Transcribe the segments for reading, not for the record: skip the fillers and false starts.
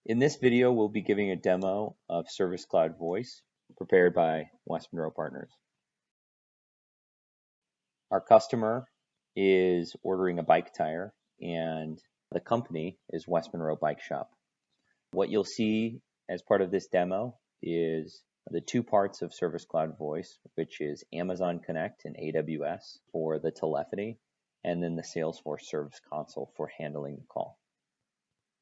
In this video, we'll be giving a demo of Service Cloud Voice prepared by West Monroe Partners. Our customer is ordering a bike tire and the company is West Monroe Bike Shop. What you'll see as part of this demo is the two parts of Service Cloud Voice, which is Amazon Connect and AWS for the telephony, and then the Salesforce Service Console for handling the call.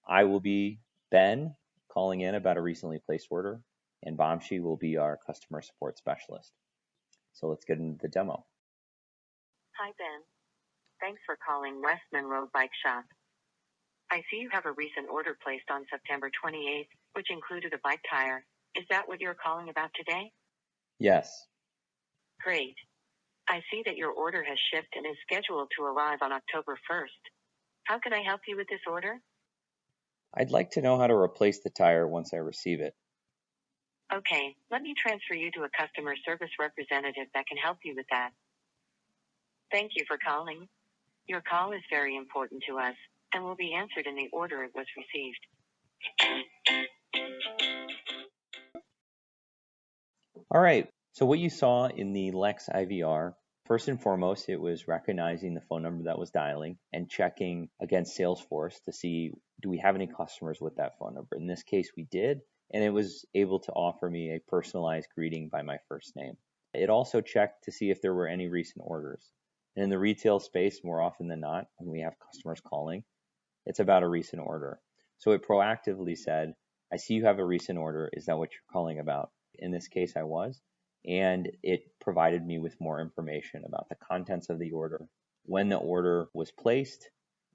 I will be Ben calling in about a recently placed order, and Vamshi will be our customer support specialist. So let's get into the demo. Hi, Ben. Thanks for calling West Monroe Bike Shop. I see you have a recent order placed on September 28th, which included a bike tire. Is that what you're calling about today? Yes. Great. I see that your order has shipped and is scheduled to arrive on October 1st. How can I help you with this order? I'd like to know how to replace the tire once I receive it. Okay, let me transfer you to a customer service representative that can help you with that. Thank you for calling. Your call is very important to us and will be answered in the order it was received. All right, so what you saw in the Lex IVR, first and foremost, it was recognizing the phone number that was dialing and checking against Salesforce to see, do we have any customers with that phone number? In this case, we did, and it was able to offer me a personalized greeting by my first name. It also checked to see if there were any recent orders. And in the retail space, more often than not, when we have customers calling, it's about a recent order. So it proactively said, I see you have a recent order. Is that what you're calling about? In this case, I was. And it provided me with more information about the contents of the order, when the order was placed,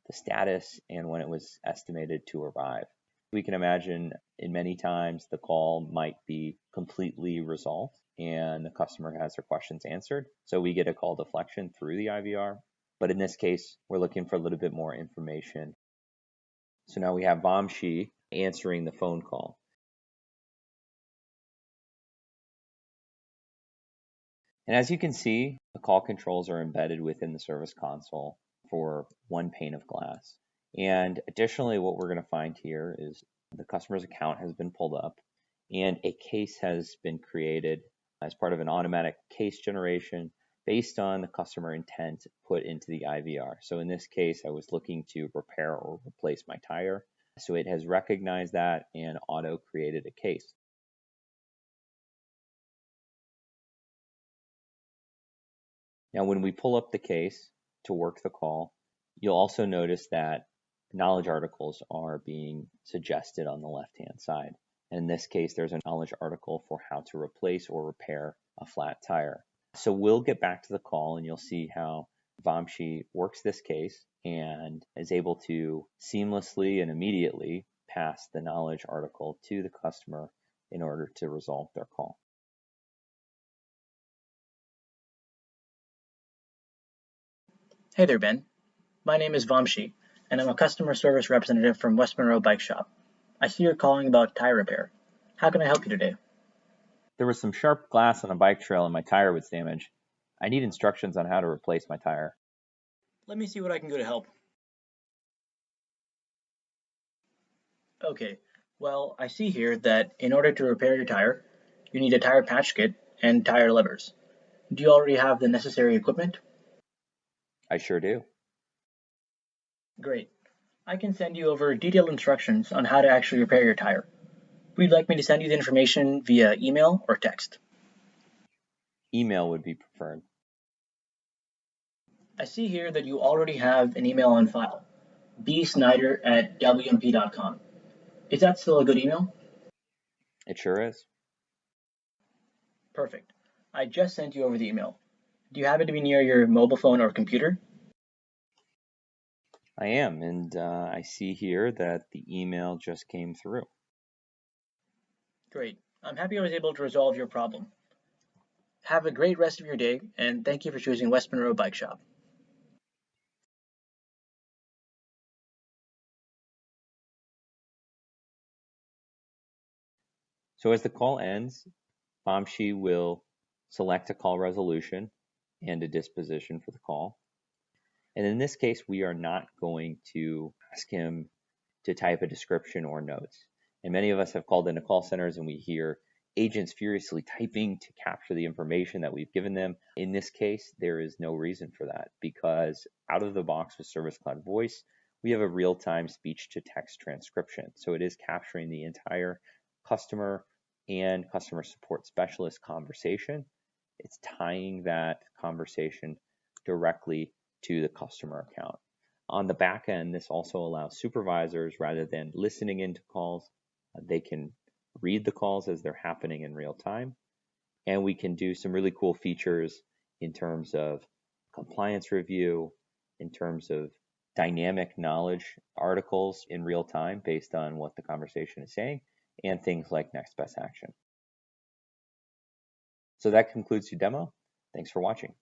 the status, and when it was estimated to arrive. We can imagine in many times the call might be completely resolved and the customer has their questions answered. So we get a call deflection through the IVR. But in this case, we're looking for a little bit more information. So now we have Vamshi answering the phone call. And as you can see, the call controls are embedded within the service console for one pane of glass. And additionally, what we're going to find here is the customer's account has been pulled up and a case has been created as part of an automatic case generation based on the customer intent put into the IVR. So in this case, I was looking to repair or replace my tire. So it has recognized that and auto created a case. Now, when we pull up the case to work the call, you'll also notice that knowledge articles are being suggested on the left-hand side. And in this case, there's a knowledge article for how to replace or repair a flat tire. So we'll get back to the call and you'll see how Vamshi works this case and is able to seamlessly and immediately pass the knowledge article to the customer in order to resolve their call. Hey there, Ben. My name is Vamshi, and I'm a customer service representative from West Monroe Bike Shop. I see you're calling about tire repair. How can I help you today? There was some sharp glass on a bike trail and my tire was damaged. I need instructions on how to replace my tire. Let me see what I can do to help. Okay, well, I see here that in order to repair your tire, you need a tire patch kit and tire levers. Do you already have the necessary equipment? I sure do. Great. I can send you over detailed instructions on how to actually repair your tire. Would you like me to send you the information via email or text? Email would be preferred. I see here that you already have an email on file, bsnyder@wmp.com. Is that still a good email? It sure is. Perfect. I just sent you over the email. Do you happen to be near your mobile phone or computer? I am, and I see here that the email just came through. Great. I'm happy I was able to resolve your problem. Have a great rest of your day, and thank you for choosing West Monroe Bike Shop. So as the call ends, Vamshi will select a call resolution and a disposition for the call. And in this case, we are not going to ask him to type a description or notes. And many of us have called into call centers and we hear agents furiously typing to capture the information that we've given them. In this case, there is no reason for that because out of the box with Service Cloud Voice, we have a real-time speech-to-text transcription. So it is capturing the entire customer and customer support specialist conversation. It's tying that conversation directly to the customer account. On the back end, this also allows supervisors, rather than listening into calls, they can read the calls as they're happening in real time. And we can do some really cool features in terms of compliance review, in terms of dynamic knowledge articles in real time based on what the conversation is saying, and things like next best action. So that concludes your demo. Thanks for watching.